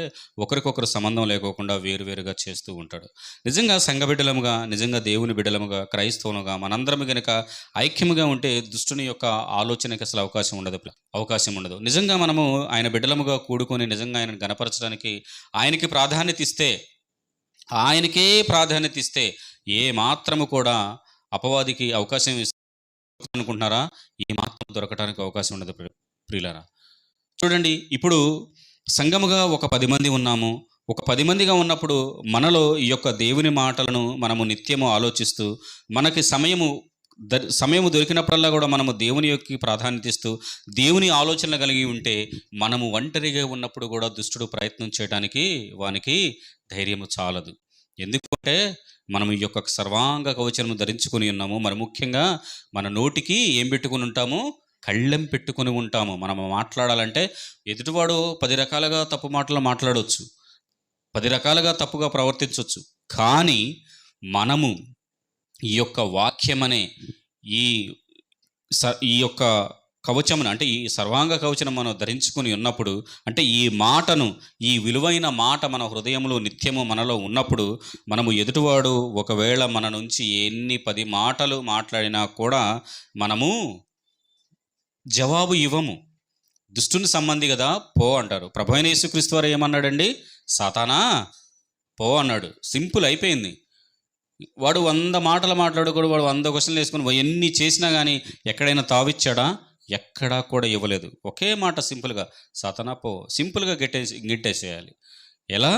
ఒకరికొకరు సంబంధం లేకోకుండా వేరువేరుగా చేస్తూ ఉంటాడు. నిజంగా సంఘ బిడ్డలముగా, నిజంగా దేవుని బిడ్డలముగా, క్రైస్తవులుగా మనందరం గనుక ఐక్యముగా ఉంటే దుష్టుని యొక్క ఆలోచనకి అసలు అవకాశం ఉండదు. నిజంగా మనము ఆయన బిడ్డలముగా కూడుకొని నిజంగా ఆయనను గణపరచడానికి ఆయనకే ప్రాధాన్యత ఇస్తే ఏ మాత్రము కూడా అపవాదికి అవకాశం అనుకుంటున్నారా? ఏ మాత్రం దొరకటానికి అవకాశం ఉండదు ప్రియులారా. చూడండి, ఇప్పుడు సంఘముగా ఒక 10 మంది ఉన్నాము. ఒక 10 మందిగా ఉన్నప్పుడు మనలో ఈ యొక్క దేవుని మాటలను మనము నిత్యము ఆలోచిస్తూ, మనకి సమయము దొరికినప్పుడల్లా కూడా మనము దేవుని యొక్క ప్రాధాన్యత ఇస్తూ, దేవుని ఆలోచనలు కలిగి ఉంటే, మనము ఒంటరిగా ఉన్నప్పుడు కూడా దుష్టుడు ప్రయత్నం చేయడానికి వానికి ధైర్యము చాలదు. ఎందుకంటే మనం ఈ యొక్క సర్వాంగ కవచము ధరించుకొని ఉన్నాము. మరి ముఖ్యంగా మన నోటికి ఏం పెట్టుకుని ఉంటాము? కళ్ళెం పెట్టుకొని ఉంటాము. మనం మాట్లాడాలంటే ఎదుటివాడు 10 రకాలుగా తప్పు మాటలు మాట్లాడవచ్చు, 10 రకాలుగా తప్పుగా ప్రవర్తించవచ్చు. కానీ మనము ఈ యొక్క వాక్యమనే ఈ ఈ యొక్క కవచమును, అంటే ఈ సర్వాంగ కవచం మనం ధరించుకొని ఉన్నప్పుడు, అంటే ఈ విలువైన మాట మన హృదయంలో నిత్యము మనలో ఉన్నప్పుడు, మనము ఎదుటివాడు ఒకవేళ మన నుంచి ఎన్ని 10 మాటలు మాట్లాడినా కూడా మనము జవాబు ఇవ్వము. దుష్టుని సంబంధి కదా, పో అంటారు. ప్రభువైన యేసుక్రీస్తు వారు ఏమన్నాడండి? సాతానా పో అన్నాడు. సింపుల్ అయిపోయింది. వాడు 100 మాటలు మాట్లాడు కూడా, వాడు 100 క్వశ్చన్లు వేసుకొని ఎన్ని చేసినా కానీ ఎక్కడైనా తావిచ్చాడా? ఎక్కడా కూడా ఇవ్వలేదు. ఒకే మాట సింపుల్గా, సాతానా పో, సింపుల్గా గిట్టేసేయాలి. ఎలా?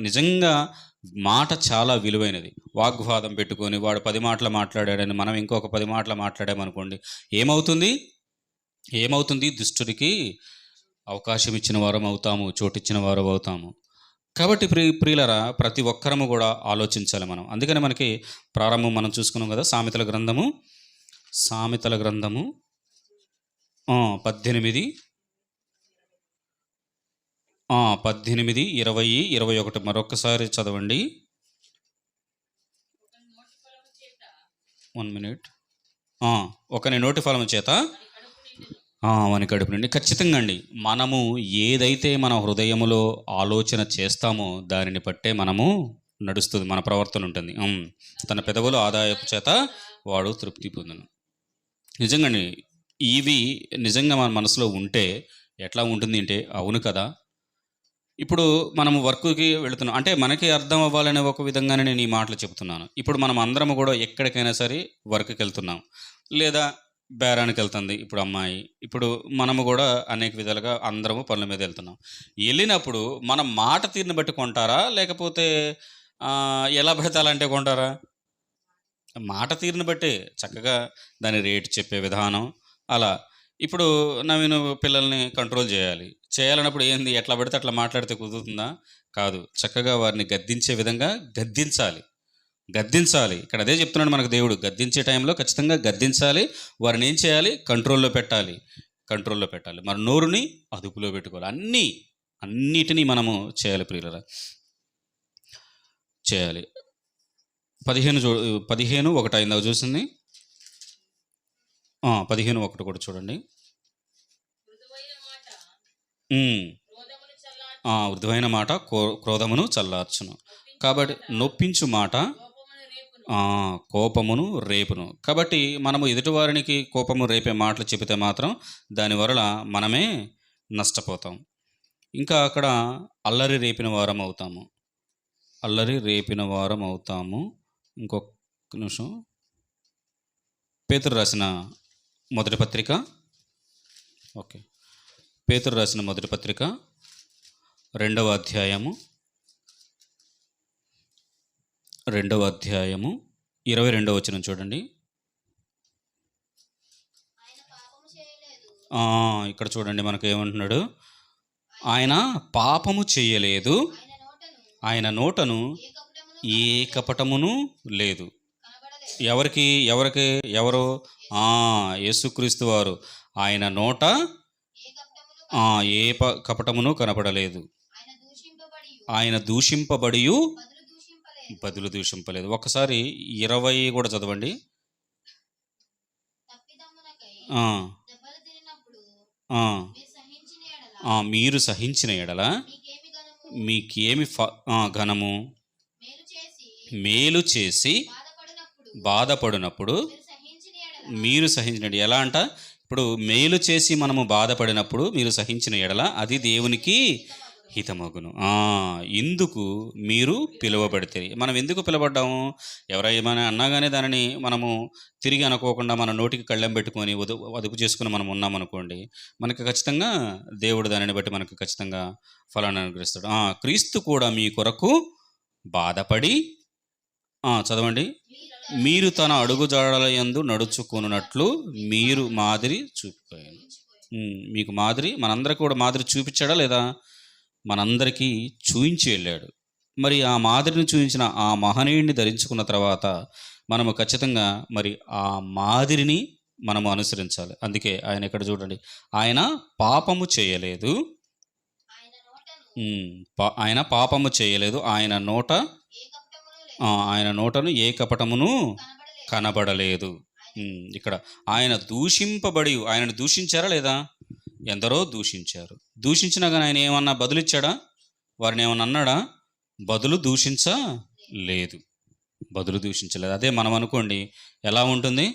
నిజంగా మాట చాలా విలువైనది. వాగ్వాదం పెట్టుకొని వాడు 10 మాటలు మాట్లాడాడని మనం ఇంకొక 10 మాటలు మాట్లాడామనుకోండి, ఏమవుతుంది? దుష్టుడికి అవకాశం ఇచ్చిన వారం అవుతాము, చోటిచ్చిన వారం అవుతాము. కాబట్టి ప్రియులరా, ప్రతి ఒక్కరము కూడా ఆలోచించాలి మనం. అందుకని మనకి ప్రారంభం మనం చూసుకున్నాం కదా, సామెతల గ్రంథము 18, 20, 21 మరొకసారి చదవండి. 1 మినిట్. ఒకని నోటి ఫలము చేత వాని కడుపు నుండి. ఖచ్చితంగా అండి, మనము ఏదైతే మన హృదయములో ఆలోచన చేస్తామో దానిని బట్టే మనము నడుస్తుంది, మన ప్రవర్తన ఉంటుంది. తన పెదవుల ఆదాయపు చేత వాడు తృప్తి పొందును. నిజంగా ఇవి నిజంగా మన మనసులో ఉంటే ఎట్లా ఉంటుంది అంటే, అవును కదా, ఇప్పుడు మనము వర్క్కి వెళుతున్నాం అంటే మనకి అర్థం అవ్వాలనే ఒక విధంగానే నేను ఈ మాటలు చెప్తున్నాను. ఇప్పుడు మనం అందరము కూడా ఎక్కడికైనా సరే వర్క్కి వెళ్తున్నాం, లేదా బేరానికి వెళ్తుంది ఇప్పుడు అమ్మాయి. ఇప్పుడు మనము కూడా అనేక విధాలుగా అందరము పనుల మీద వెళ్తున్నాం. వెళ్ళినప్పుడు మనం మాట తీరుని బట్టి కొంటారా, లేకపోతే ఎలా పెడతాలంటే కొంటారా? మాట తీరుని బట్టి చక్కగా దాని రేటు చెప్పే విధానం అలా. ఇప్పుడు నవీన పిల్లల్ని కంట్రోల్ చేయాలన్నప్పుడు ఏంది, ఎట్లా పడితే అట్లా మాట్లాడితే కుదురుతుందా? కాదు. చక్కగా వారిని గద్దించే విధంగా గద్దించాలి. ఇక్కడ అదే చెప్తున్నాడు మనకు దేవుడు. గద్దించే టైంలో ఖచ్చితంగా గద్దించాలి. వారిని ఏం చేయాలి? కంట్రోల్లో పెట్టాలి. మన నోరుని అదుపులో పెట్టుకోవాలి. అన్నిటినీ మనము చేయాలి ప్రియులరా, చేయాలి. 15:1 అయిందా చూసింది? 15:1 కూడా చూడండి. మృదువైన మాట క్రోధమును చల్లార్చును, కాబట్టి నొప్పించు మాట కోపమును రేపును. కాబట్టి మనము ఎదుటివారికి కోపము రేపే మాటలు చెబితే మాత్రం దానివల్ల మనమే నష్టపోతాం. ఇంకా అక్కడ అల్లరి రేపిన వారం అవుతాము. ఇంకొక నిమిషం. పేతురు రాసిన మొదటి పత్రిక 2వ అధ్యాయము 22వ వచనం చూడండి. ఇక్కడ చూడండి, మనకు ఏమంటున్నాడు? ఆయన పాపము చేయలేదు, ఆయన నోటను ఏ కపటమును లేదు. ఎవరు? యేసుక్రీస్తు వారు. ఆయన నోట ఏ కపటమును కనపడలేదు, ఆయన దూషింపబడి బదులు దూషింపలేదు. ఒకసారి 20 కూడా చదవండి. ఆ, మీరు సహించిన ఎడల మీకేమి ఘనము? మేలు చేసి బాధపడినప్పుడు మీరు సహించిన ఎలా అంట? ఇప్పుడు మేలు చేసి మనము బాధపడినప్పుడు మీరు సహించిన ఎడల అది దేవునికి హితమగును. ఇందుకు మీరు పిలువబడితే. మనం ఎందుకు పిలువబడ్డాము? ఎవరైనా అన్నాగానే దానిని మనము తిరిగి అనుకోకుండా మన నోటికి కళ్ళెం పెట్టుకొని అదుపు చేసుకుని మనం ఉన్నామనుకోండి, మనకు ఖచ్చితంగా దేవుడు దానిని బట్టి మనకు ఖచ్చితంగా ఫలాన్ని అనుగ్రహిస్తాడు. క్రీస్తు కూడా మీ కొరకు బాధపడి చదవండి. మీరు తన అడుగుజాడల యందు నడుచుకున్నట్లు మీరు మాదిరి చూపాను. మీకు మాదిరి, మనందరికీ కూడా మాదిరి చూపించాడా లేదా? మనందరికీ చూయించి వెళ్ళాడు. మరి ఆ మాదిరిని చూయించిన ఆ మహనీయుడిని ధరించుకున్న తర్వాత మనము ఖచ్చితంగా మరి ఆ మాదిరిని మనము అనుసరించాలి. అందుకే ఆయన ఇక్కడ చూడండి, ఆయన పాపము చేయలేదు. ఆయన పాపము చేయలేదు. ఆయన నోటను ఏ కపటమును కనబడలేదు. ఇక్కడ ఆయన దూషింపబడి, ఆయనను దూషించారా లేదా? ఎందరో దూషించారు. దూషించినా కానీ ఆయన ఏమన్నా బదులిచ్చాడా? వారిని ఏమన్నా అన్నాడా? బదులు దూషించలేదు. అదే మనం అనుకోండి ఎలా ఉంటుంది?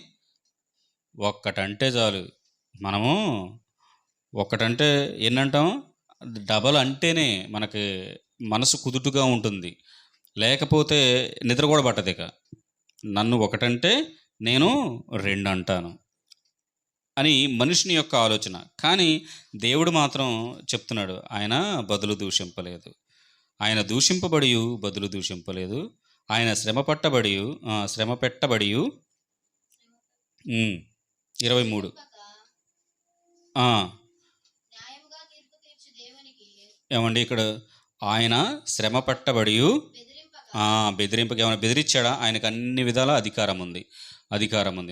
ఒక్కటంటే చాలు, మనము ఒక్కటంటే ఎన్నంటాం? డబల్ అంటేనే మనకి మనసు కుదుటుగా ఉంటుంది, లేకపోతే నిద్ర కూడా పట్టదు. ఇక నన్ను ఒకటంటే నేను రెండు అంటాను అని మనుషుని యొక్క ఆలోచన. కానీ దేవుడు మాత్రం చెప్తున్నాడు, ఆయన బదులు దూషింపలేదు. ఆయన దూషింపబడి బదులు దూషింపలేదు. ఆయన శ్రమ పెట్టబడి 23 ఏమండి ఇక్కడ ఆయన శ్రమ పట్టబడి బెదిరింపక ఏమైనా బెదిరించాడా? ఆయనకు అన్ని విధాల అధికారం ఉంది.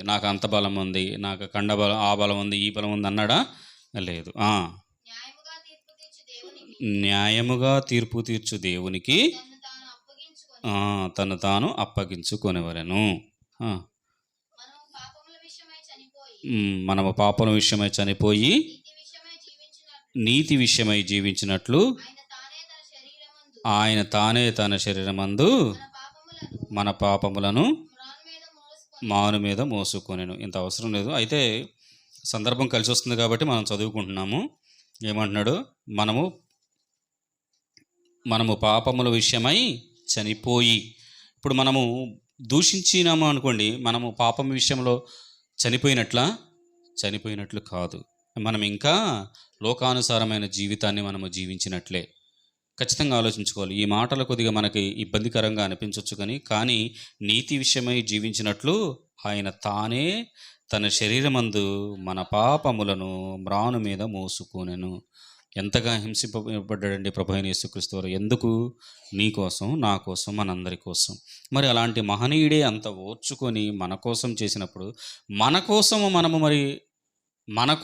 నాకు అంత బలం ఉంది, నాకు కండ బలం, ఆ బలం ఉంది, ఈ బలం ఉంది అన్నాడా? లేదు. న్యాయముగా తీర్పు తీర్చు దేవునికి తను తాను అప్పగించుకొనవలెను. మనము పాపల విషయమై చనిపోయి నీతి విషయమై జీవించినట్లు ఆయన తానే తన శరీరమందు మన పాపములను మాను మీద మోసుకొనెను. ఇంత అవసరం లేదు, అయితే సందర్భం కలిసి వస్తుంది కాబట్టి మనం చదువుకుంటున్నాము. ఏమంటున్నాడు? మనము పాపముల విషయమై చనిపోయి, ఇప్పుడు మనము దూషించినాము అనుకోండి, మనము పాపం విషయంలో చనిపోయినట్లు కాదు, మనం ఇంకా లోకానుసారమైన జీవితాన్ని మనము జీవించినట్లే. ఖచ్చితంగా ఆలోచించుకోవాలి. ఈ మాటలు కొద్దిగా మనకి ఇబ్బందికరంగా అనిపించవచ్చు, కానీ నీతి విషయమై జీవించినట్లు ఆయన తానే తన శరీరమందు మన పాపములను మ్రాను మీద మోసుకొనెను. ఎంతగా హింసింపబడ్డాడండి ప్రభు అయిన యేసుక్రీస్తు వారు. ఎందుకు? నీ కోసం, నా కోసం, మనందరి కోసం. మరి అలాంటి మహనీయుడే అంత ఓర్చుకొని మన కోసం చేసినప్పుడు మన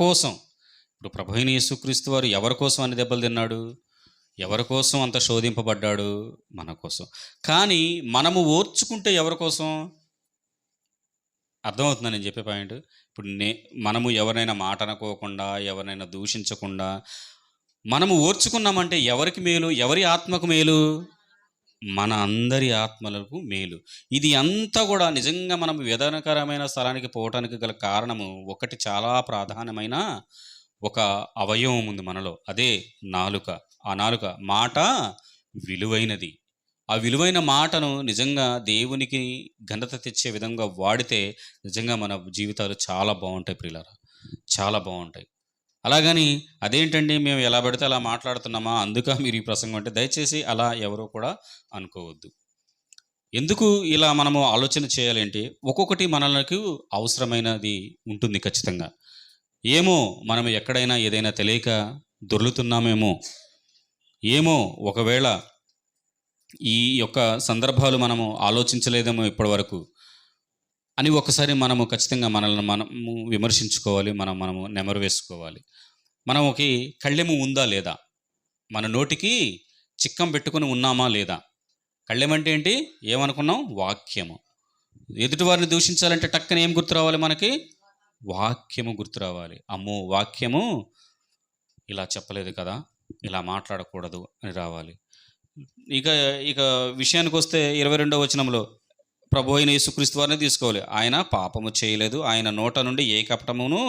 కోసం ఇప్పుడు ప్రభు అయిన యేసుక్రీస్తు వారు ఎవరి కోసం అన్ని దెబ్బలు తిన్నాడు? ఎవరి కోసం అంత శోధింపబడ్డాడు? మన కోసం. కానీ మనము ఓర్చుకుంటే ఎవరి కోసం? అర్థమవుతుందా నేను చెప్పే పాయింట్? ఇప్పుడు మనము ఎవరైనా మాట అనుకోకుండా, ఎవరైనా దూషించకుండా మనము ఓర్చుకున్నామంటే ఎవరికి మేలు? ఎవరి ఆత్మకు మేలు? మన అందరి ఆత్మలకు మేలు. ఇది అంతా కూడా నిజంగా మనం వేదనకరమైన స్థలానికి పోవటానికి గల కారణము ఒకటి, చాలా ప్రాధాన్యమైన ఒక అవయవం ఉంది మనలో, అదే నాలుక. ఆ నాలుక మాట విలువైనది. ఆ విలువైన మాటను నిజంగా దేవునికి ఘనత తెచ్చే విధంగా వాడితే నిజంగా మన జీవితాలు చాలా బాగుంటాయి ప్రియులారా, చాలా బాగుంటాయి. అలాగని అదేంటండి మేము ఎలా పడితే అలా మాట్లాడుతున్నామా, అందుక మీరు ఈ ప్రసంగం అంటే, దయచేసి అలా ఎవరో కూడా అనుకోవద్దు. ఎందుకు ఇలా మనము ఆలోచన చేయాలంటే, ఒక్కొక్కటి మనకు అవసరమైనది ఉంటుంది ఖచ్చితంగా. ఏమో మనం ఎక్కడైనా ఏదైనా తెలియక దొర్లుతున్నామేమో, ఒకవేళ ఈ యొక్క సందర్భాలు మనము ఆలోచించలేదేమో ఇప్పటి వరకు అని ఒకసారి మనము ఖచ్చితంగా మనము విమర్శించుకోవాలి, మనము నెమరు వేసుకోవాలి. మనకి కళ్ళెము ఉందా లేదా? మన నోటికి చిక్కం పెట్టుకుని ఉన్నామా లేదా? కళ్ళెమంటే ఏంటి? ఏమనుకున్నాం? వాక్యము. ఎదుటివారిని దూషించాలంటే టక్కన ఏం గుర్తు రావాలి? మనకి వాక్యము గుర్తు రావాలి. అమ్మో, వాక్యము ఇలా చెప్పలేదు కదా, ఇలా మాట్లాడకూడదు అని రావాలి. ఇక ఇక విషయానికి వస్తే 22వ వచనంలో ప్రభు అయిన యేసుక్రీస్తు వారిని తీసుకోవాలి. ఆయన పాపము చేయలేదు, ఆయన నోట నుండి ఏ కపటమును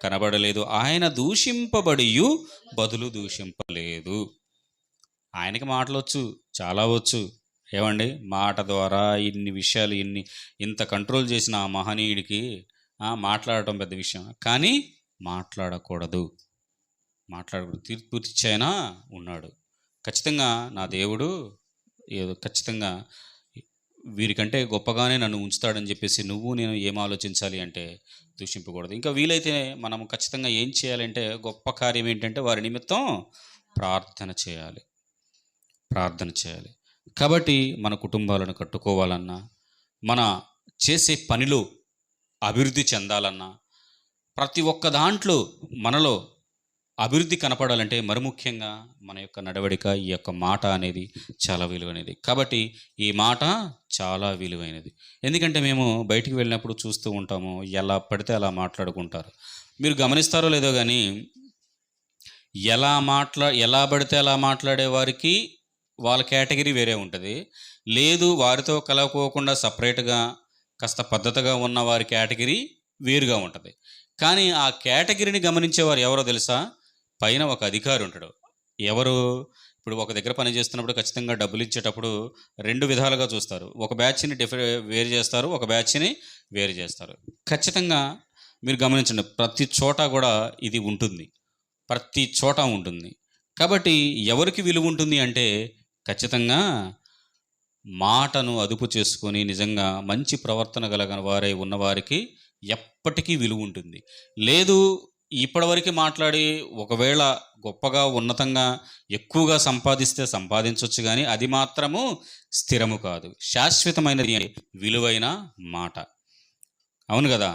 కనబడలేదు, ఆయన దూషింపబడియు బదులు దూషింపలేదు. ఆయనకి మాటలొచ్చు, చాలా వచ్చు. ఏమండి, మాట ద్వారా ఇన్ని విషయాలు ఇంత కంట్రోల్ చేసిన ఆ మహనీయుడికి మాట్లాడటం పెద్ద విషయం. కానీ మాట్లాడకూడదు, తీర్పు తీర్చైనా ఉన్నాడు. ఖచ్చితంగా నా దేవుడు ఏదో ఖచ్చితంగా వీరికంటే గొప్పగానే నన్ను ఉంచుతాడని చెప్పేసి నువ్వు నేను ఏం ఆలోచించాలి అంటే దూషింపకూడదు. ఇంకా వీలైతే మనం ఖచ్చితంగా ఏం చేయాలంటే గొప్ప కార్యం ఏంటంటే వారి నిమిత్తం ప్రార్థన చేయాలి. కాబట్టి మన కుటుంబాలను కట్టుకోవాలన్నా, మన చేసే పనిలో అభివృద్ధి చెందాలన్నా, ప్రతి ఒక్క దాంట్లో మనలో అభివృద్ధి కనపడాలంటే మరి ముఖ్యంగా మన యొక్క నడవడిక, ఈ యొక్క మాట అనేది చాలా విలువైనది. కాబట్టి ఈ మాట చాలా విలువైనది. ఎందుకంటే మేము బయటికి వెళ్ళినప్పుడు చూస్తూ ఉంటాము, ఎలా పడితే అలా మాట్లాడుకుంటారు. మీరు గమనిస్తారో లేదో కానీ ఎలా పడితే అలా మాట్లాడే వారికి వాళ్ళ కేటగిరీ వేరే ఉంటుంది. లేదు, వారితో కలవకోకుండా సపరేట్గా కాస్త పద్ధతిగా ఉన్న వారి కేటగిరీ వేరుగా ఉంటుంది. కానీ ఆ కేటగిరీని గమనించేవారు ఎవరో తెలుసా? పైన ఒక అధికారి ఉంటాడు. ఎవరు? ఇప్పుడు ఒక దగ్గర పని చేస్తున్నప్పుడు ఖచ్చితంగా డబ్బులు ఇచ్చేటప్పుడు 2 విధాలుగా చూస్తారు. ఒక బ్యాచ్ని వేరు చేస్తారు, ఒక బ్యాచ్ని వేరు చేస్తారు. ఖచ్చితంగా మీరు గమనించండి, ప్రతి చోట కూడా ఇది ఉంటుంది, ప్రతి చోట ఉంటుంది. కాబట్టి ఎవరికి విలువ ఉంటుంది అంటే ఖచ్చితంగా మాటను అదుపు చేసుకొని నిజంగా మంచి ప్రవర్తన కలిగిన వారై ఉన్నవారికి ఎప్పటికీ విలువ ఉంటుంది. లేదు, ఇప్పటివరకు మాట్లాడి ఒకవేళ గొప్పగా ఉన్నతంగా ఎక్కువగా సంపాదిస్తే సంపాదించవచ్చు, కానీ అది మాత్రము స్థిరము కాదు. శాశ్వతమైనది విలువైన మాట. అవును కదా,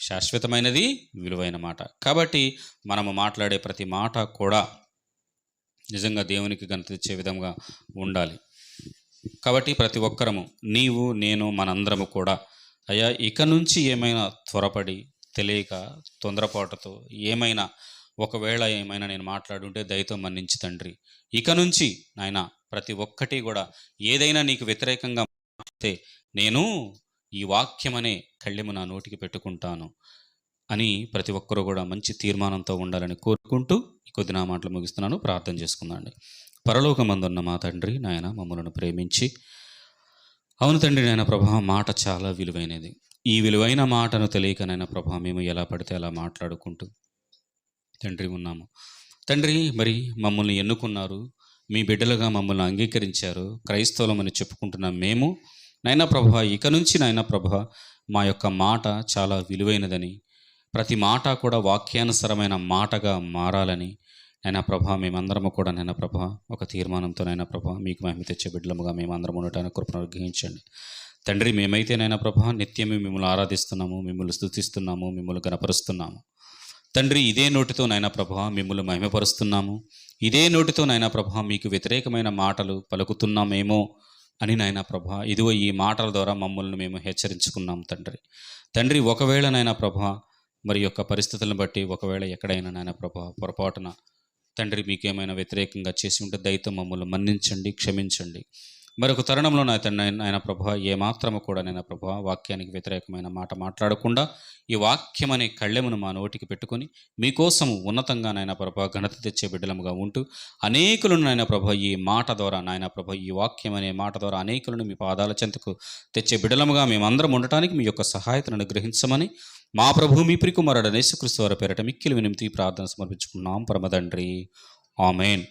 శాశ్వతమైనది విలువైన మాట. కాబట్టి మనము మాట్లాడే ప్రతి మాట కూడా నిజంగా దేవునికి ఘనత తెచ్చే విధంగా ఉండాలి. కాబట్టి ప్రతి ఒక్కరము, నీవు నేను మనందరము కూడా అయ్యా ఇక నుంచి ఏమైనా త్వరపడి తెలియక తొందరపాటుతో ఒకవేళ ఏమైనా నేను మాట్లాడుంటే దయతో మన్నించి తండ్రి. ఇక నుంచి నాయన ప్రతి ఒక్కటి కూడా ఏదైనా నీకు వ్యతిరేకంగా మాట్లాడితే నేను ఈ వాక్యమనే కళ్ళెము నా నోటికి పెట్టుకుంటాను అని ప్రతి ఒక్కరూ కూడా మంచి తీర్మానంతో ఉండాలని కోరుకుంటూ ఈ కొద్ది నా మాటలు ముగిస్తున్నాను. ప్రార్థన చేసుకుందాండి. పరలోకమందున్న మా తండ్రి, నాయన మమ్మలను ప్రేమించి, అవును తండ్రి నాయన ప్రభా, మాట చాలా విలువైనది. ఈ విలువైన మాటను తెలియక నాయన ప్రభా మేము ఎలా పడితే అలా మాట్లాడుకుంటూ తండ్రి ఉన్నాము. తండ్రి, మరి మమ్మల్ని ఎన్నుకున్నారు, మీ బిడ్డలుగా మమ్మల్ని అంగీకరించారు, క్రైస్తవులమని చెప్పుకుంటున్నాం మేము. నాయన ప్రభా, ఇక నుంచి నాయన ప్రభా మా యొక్క మాట చాలా విలువైనదని, ప్రతి మాట కూడా వాక్యానుసరమైన మాటగా మారాలని నైనా ప్రభా మేమందరము కూడా నైనా ప్రభా ఒక తీర్మానంతో నైనా ప్రభా మీకు మహిమ తెచ్చే బిడ్డలముగా మేమందరం ఉండటానికి కృపను అనుగ్రహించండి తండ్రి. మేమైతే నైనా ప్రభా నిత్యమే మిమ్మల్ని ఆరాధిస్తున్నాము, మిమ్మల్ని స్తుతిస్తున్నాము, మిమ్మల్ని గణపరుస్తున్నాము తండ్రి. ఇదే నోటితో నైనా ప్రభా మిమ్మల్ని మహిమపరుస్తున్నాము, ఇదే నోటితో నైనా ప్రభా మీకు వ్యతిరేకమైన మాటలు పలుకుతున్నామేమో అని నైనా ప్రభా ఇదిగో ఈ మాటల ద్వారా మమ్మల్ని మేము హెచ్చరించుకున్నాం తండ్రి. ఒకవేళ నైనా ప్రభా మరి యొక్క పరిస్థితులను బట్టి ఒకవేళ ఎక్కడైనా నాయన ప్రభా పొరపాటున తండ్రి మీకేమైనా వ్యతిరేకంగా చేసి ఉంటే దయతో మమ్మల్ని మన్నించండి, క్షమించండి. మరొక తరుణంలో నాయన ప్రభా ఏమాత్రము కూడా నైనా ప్రభా వాక్యానికి వ్యతిరేకమైన మాట మాట్లాడకుండా ఈ వాక్యం అనే కళ్ళెమును మా నోటికి పెట్టుకొని మీకోసము ఉన్నతంగా నాయన ప్రభా ఘనత తెచ్చే బిడ్డలముగా ఉంటూ అనేకులను నాయన ప్రభా ఈ మాట ద్వారా నాయన ప్రభా ఈ వాక్యం అనే మాట ద్వారా అనేకులను మీ పాదాల చెంతకు తెచ్చే బిడ్డలముగా మేమందరం ఉండటానికి మీ యొక్క సహాయతను అనుగ్రహించమని మా ప్రభు మీ ప్రియకుమారుడైన యేసుక్రీస్తు వారి పేరిట మిక్కిలి వినమ్రత ప్రార్థన సమర్పించుకున్నాం పరమ తండ్రి. ఆమేన్.